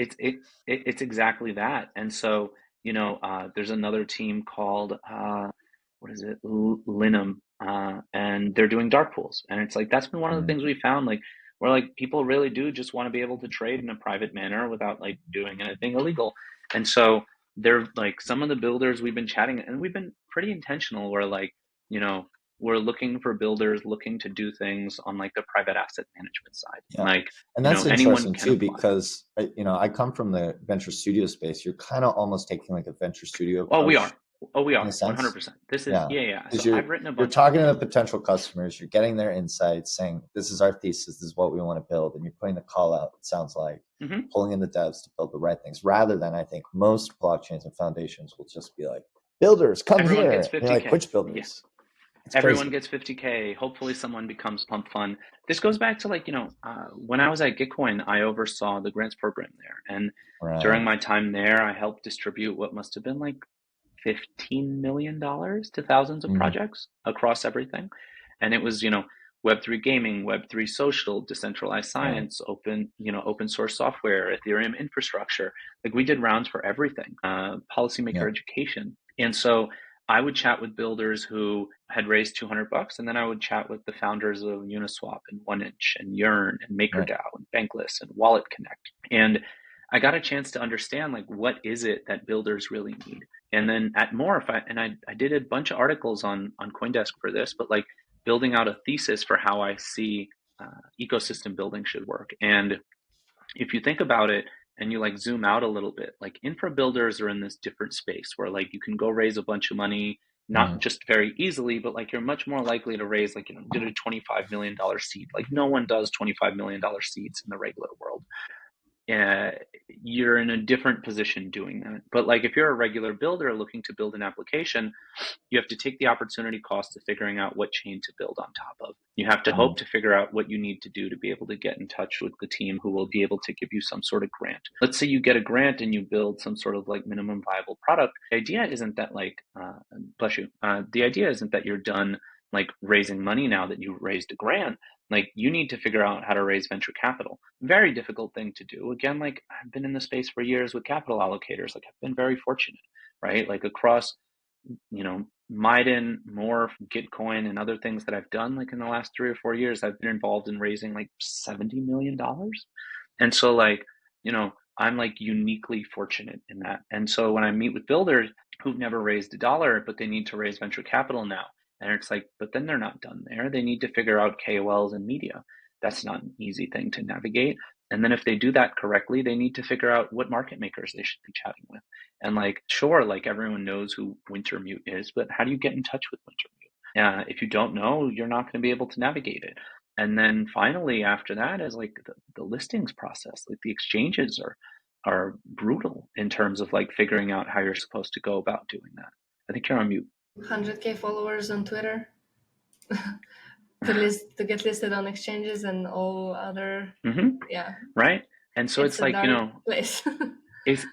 It's exactly that. And so, there's another team called what is it, Linum, and they're doing dark pools. And it's like that's been one of the Mm, things we found, like where like people really do just want to be able to trade in a private manner without like doing anything illegal. And so they're like some of the builders we've been chatting, and we've been pretty intentional. Where like, you know, we're looking for builders looking to do things on like the private asset management side. yeah. Like, And that's anyone interesting can too, apply. because I come from the venture studio space. You're kind of almost taking like a venture studio Oh, we approach are. Oh, we in a are. sense. 100%. This is, Yeah. yeah, yeah. Because So I've written a you're bunch of, talking to the potential customers, you're getting their insights, saying this is our thesis, this is what we want to build, and you're putting the call out, it sounds like, Mhm. pulling in the devs to build the right things, rather than I think most blockchains and foundations will just be like, builders, come Everyone here. gets And you're like, 50K. which Yeah. builders? It's Everyone crazy. gets 50K. Hopefully someone becomes Pump Fund. This goes back to like, when I was at Gitcoin, I oversaw the grants program there. And during Right. my time there, I helped distribute what must have been like $15 million to thousands of Mhm. projects across everything. And it was, Web3 gaming, Web3 social, decentralized Right. science, open source software, Ethereum infrastructure. Like we did rounds for everything, policymaker Yeah. education. And so I would chat with builders who had raised $200, and then I would chat with the founders of Uniswap and 1inch and Yearn and Right. MakerDAO and Bankless and Wallet Connect. And I got a chance to understand like what is it that builders really need. And then at Morph, I did a bunch of articles on CoinDesk for this, but like building out a thesis for how I see ecosystem building should work. And if you think about it and you like zoom out a little bit, like infra builders are in this different space where like you can go raise a bunch of money, not just very easily, but like you're much more likely to raise like, did a $25 million seed. Like no one does $25 million seeds in the regular world. You're in a different position doing that. But like if you're a regular builder looking to build an application, you have to take the opportunity cost of figuring out what chain to build on top of. You have to hope to figure out what you need to do to be able to get in touch with the team who will be able to give you some sort of grant. Let's say you get a grant and you build some sort of like minimum viable product. The idea isn't that like, bless you. The idea isn't that you're done like raising money now that you raised a grant. Like you need to figure out how to raise venture capital. Very difficult thing to do. Again, like I've been in the space for years with capital allocators. Like I've been very fortunate, right? Like across, Miden, Morph, Gitcoin, and other things that I've done, like in the last 3 or 4 years, I've been involved in raising like $70 million. And so like, I'm like uniquely fortunate in that. And so when I meet with builders who've never raised a dollar, but they need to raise venture capital now, and it's like, but then they're not done there. They need to figure out KOLs and media. That's not an easy thing to navigate. And then if they do that correctly, they need to figure out what market makers they should be chatting with. And like, sure, like everyone knows who Wintermute is, but how do you get in touch with Wintermute? If you don't know, you're not going to be able to navigate it. And then finally, after that is like the listings process. Like the exchanges are brutal in terms of like figuring out how you're supposed to go about doing that. I think you're on mute. 100K followers on Twitter to get listed on exchanges and all other right. And so it's like place.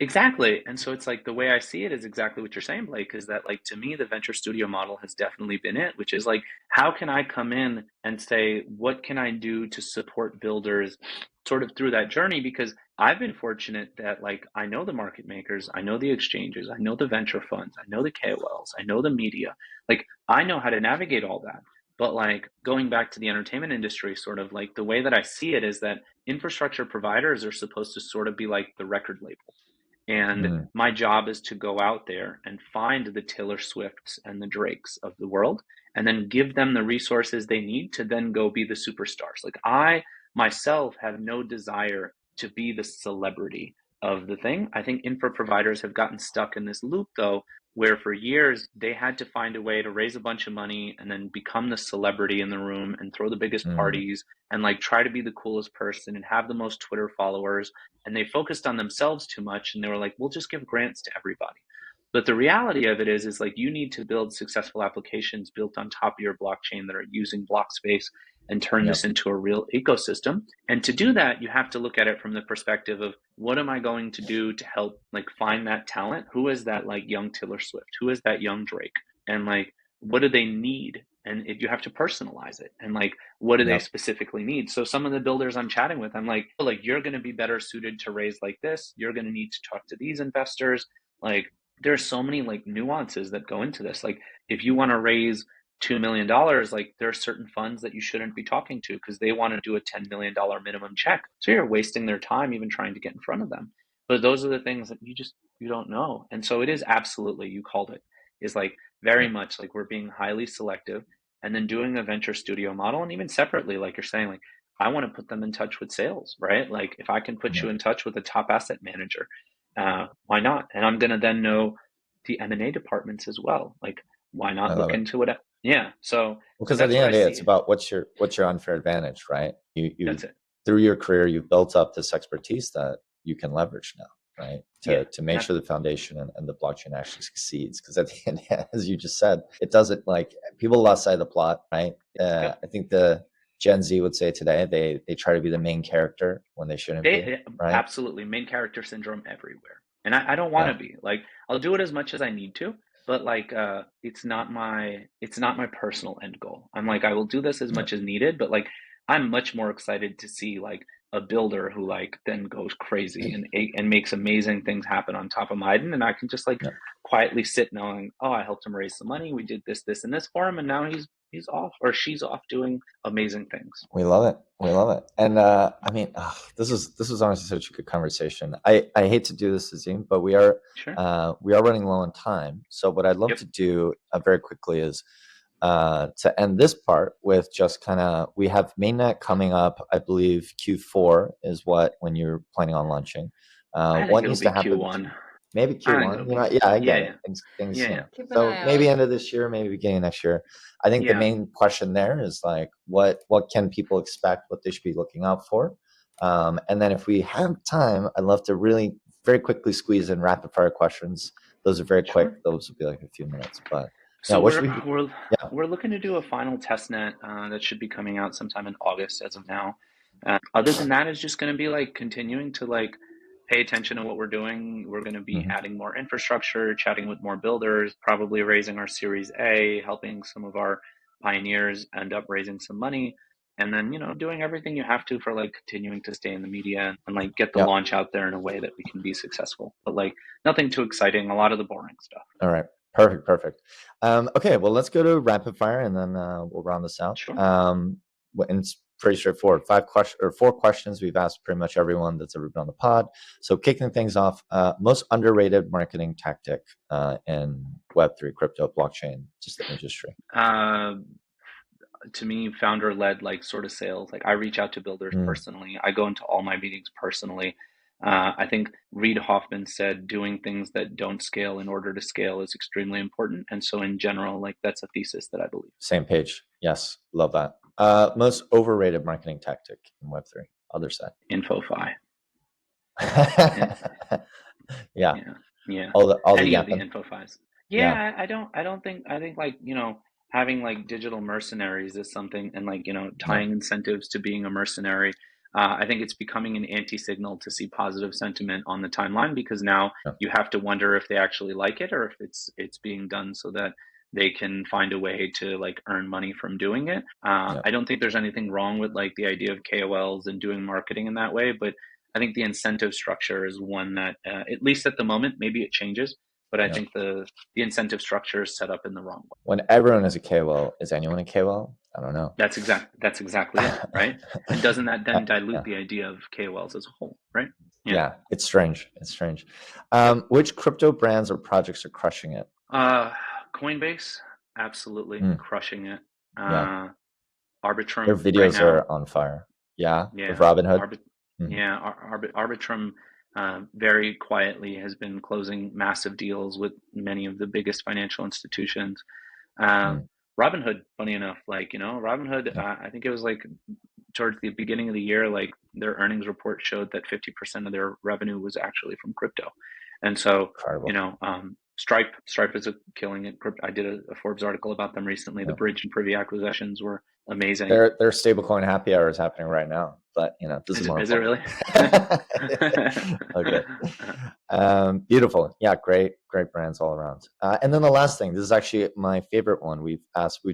Exactly. And so it's like the way I see it is exactly what you're saying, Blake, is that like to me the venture studio model has definitely been it, which is like how can I come in and say what can I do to support builders sort of through that journey? Because I've been fortunate that like I know the market makers, I know the exchanges, I know the venture funds, I know the KOLs, I know the media. Like I know how to navigate all that. But like going back to the entertainment industry, sort of like the way that I see it is that infrastructure providers are supposed to sort of be like the record label. And my job is to go out there and find the Taylor Swifts and the Drakes of the world and then give them the resources they need to then go be the superstars. Like I myself have no desire to be the celebrity of the thing. I think infra providers have gotten stuck in this loop though, where for years they had to find a way to raise a bunch of money and then become the celebrity in the room and throw the biggest parties and like try to be the coolest person and have the most Twitter followers. And they focused on themselves too much and they were like, we'll just give grants to everybody. But the reality of it is like you need to build successful applications built on top of your blockchain that are using block space and turn this into a real ecosystem. And to do that, you have to look at it from the perspective of what am I going to do to help like find that talent? Who is that like young Taylor Swift? Who is that young Drake? And like, what do they need? And you have to personalize it. And like, what do they specifically need? So some of the builders I'm chatting with, I'm like, you're going to be better suited to raise like this. You're going to need to talk to these investors. Like there's so many like nuances that go into this. Like if you want to raise $2 million, like there are certain funds that you shouldn't be talking to because they want to do a $10 million minimum check. So you're wasting their time even trying to get in front of them. But those are the things that you don't know. And so it is absolutely, you called it, is like very much like we're being highly selective and then doing a venture studio model. And even separately, like you're saying, like I want to put them in touch with sales, right? Like if I can put you in touch with a top asset manager, why not? And I'm going to then know the M&A departments as well. Like why not look into it? Yeah. So because at the end of the day, it's about what's your unfair advantage, right? You that's it. Through your career, you've built up this expertise that you can leverage now, right? To make sure the foundation and the blockchain actually succeeds. Because at the end, as you just said, it doesn't like people lost sight of the plot, right? I think the Gen Z would say today they try to be the main character when they shouldn't be. Right? Absolutely, main character syndrome everywhere, and I don't want to be. Like I'll do it as much as I need to. But like, it's not my personal end goal. I'm like, I will do this as much as needed, but like, I'm much more excited to see like a builder who like then goes crazy and makes amazing things happen on top of Miden. And I can just like quietly sit knowing, oh, I helped him raise some money. We did this, and this for him. And now he's he's off or she's off doing amazing things. We love it. We love it. And I mean, this was honestly such a good conversation. I hate to do this, Azeem, but we are running low on time. So what I'd love to do very quickly is to end this part with just kind of, we have mainnet coming up. I believe Q4 is when you're planning on launching. What needs to happen? Q1. Maybe Q1. I get it. Things so maybe end of this year, maybe beginning of next year. I think the main question there is like, what can people expect? What they should be looking out for? And then if we have time, I'd love to really very quickly squeeze in rapid fire questions. Those are very quick. Those will be like a few minutes, but. So we're looking to do a final testnet that should be coming out sometime in August as of now. Other than that, it's just going to be like continuing to like pay attention to what we're doing. We're going to be adding more infrastructure, chatting with more builders, probably raising our Series A, helping some of our pioneers end up raising some money, and then doing everything you have to for like continuing to stay in the media and like get the launch out there in a way that we can be successful. But like nothing too exciting, a lot of the boring stuff. All right. Perfect. Okay, well, let's go to rapid fire and then we'll round this out. Sure. And it's pretty straightforward. 4 questions we've asked pretty much everyone that's ever been on the pod. So kicking things off, most underrated marketing tactic in Web3, crypto, blockchain, just the industry. To me, founder-led like sort of sales. Like I reach out to builders personally. I go into all my meetings personally. I think Reid Hoffman said doing things that don't scale in order to scale is extremely important. And so in general, like that's a thesis that I believe. Same page. Yes. Love that. Most overrated marketing tactic in Web3, other side. InfoFi. Yeah. All the InfoFis. I think like, having like digital mercenaries is something, and like, tying incentives to being a mercenary. I think it's becoming an anti-signal to see positive sentiment on the timeline, because now you have to wonder if they actually like it or if it's being done so that they can find a way to like earn money from doing it. I don't think there's anything wrong with like the idea of KOLs and doing marketing in that way, but I think the incentive structure is one that, at least at the moment, maybe it changes, but I think the incentive structure is set up in the wrong way. When everyone is a KOL, is anyone a KOL? I don't know. That's exactly it, right? And doesn't that then dilute the idea of KOLs as a whole, right? Yeah, it's strange. Which crypto brands or projects are crushing it? Coinbase, absolutely crushing it. Arbitrum. Their videos are on fire. With Robinhood. Arbitrum very quietly has been closing massive deals with many of the biggest financial institutions. Robinhood, funny enough, like, Robinhood, I think it was like towards the beginning of the year, like their earnings report showed that 50% of their revenue was actually from crypto. And so, Stripe is killing it. I did a Forbes article about them recently. The Bridge and Privy acquisitions were amazing. Their stablecoin happy hour is happening right now, but this is more. Is it really? Okay. Beautiful. Yeah, great brands all around. And then the last thing, this is actually my favorite one. We've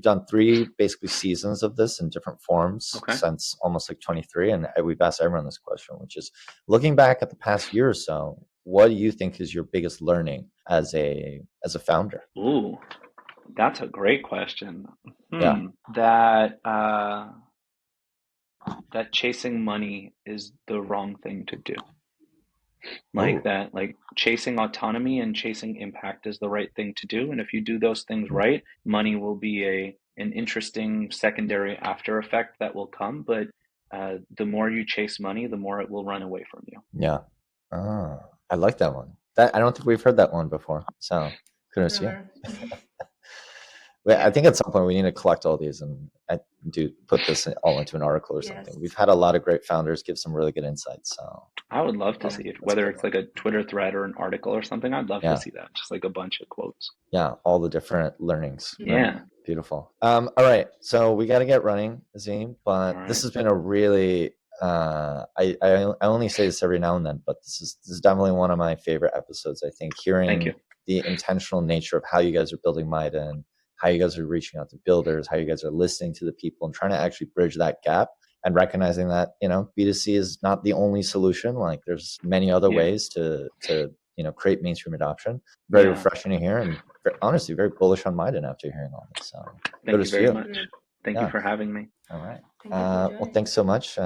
done 3 basically seasons of this in different forms since almost like 23, and we've asked everyone this question, which is looking back at the past year or so, what do you think is your biggest learning as a founder? Ooh, that's a great question. That chasing money is the wrong thing to do. Like chasing autonomy and chasing impact is the right thing to do. And if you do those things right, money will be an interesting secondary after effect that will come. But the more you chase money, the more it will run away from you. Yeah. Oh, I like that one. I don't think we've heard that one before. So kudos to you. I think at some point we need to collect all these and put this all into an article or something. We've had a lot of great founders give some really good insights. So I would love to see it, whether it's like a Twitter thread or an article or something. I'd love to see that, just like a bunch of quotes. Yeah, all the different learnings. Yeah. Beautiful. All right, so we got to get running, Azeem, but this has been a really I only say this every now and then, but this is definitely one of my favorite episodes. I think hearing the intentional nature of how you guys are building Miden, how you guys are reaching out to builders, how you guys are listening to the people and trying to actually bridge that gap, and recognizing that B2C is not the only solution. Like there's many other ways to create mainstream adoption. Very refreshing to hear, and honestly very bullish on Miden after hearing all this. So Thank you to very you. much. Thank Yeah. you for having me. All right. Thank you for Well, joining. thanks so much.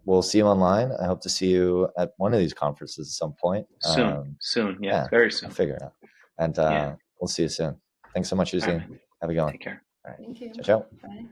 We'll see you online. I hope to see you at one of these conferences at some point. Soon. Yeah, Yeah, very I'll soon. figure it out. And Yeah. we'll see you soon. Thanks so much, All right, Azeem. man. Have a good one. Take care. All right. Thank you. Ciao, ciao. Bye.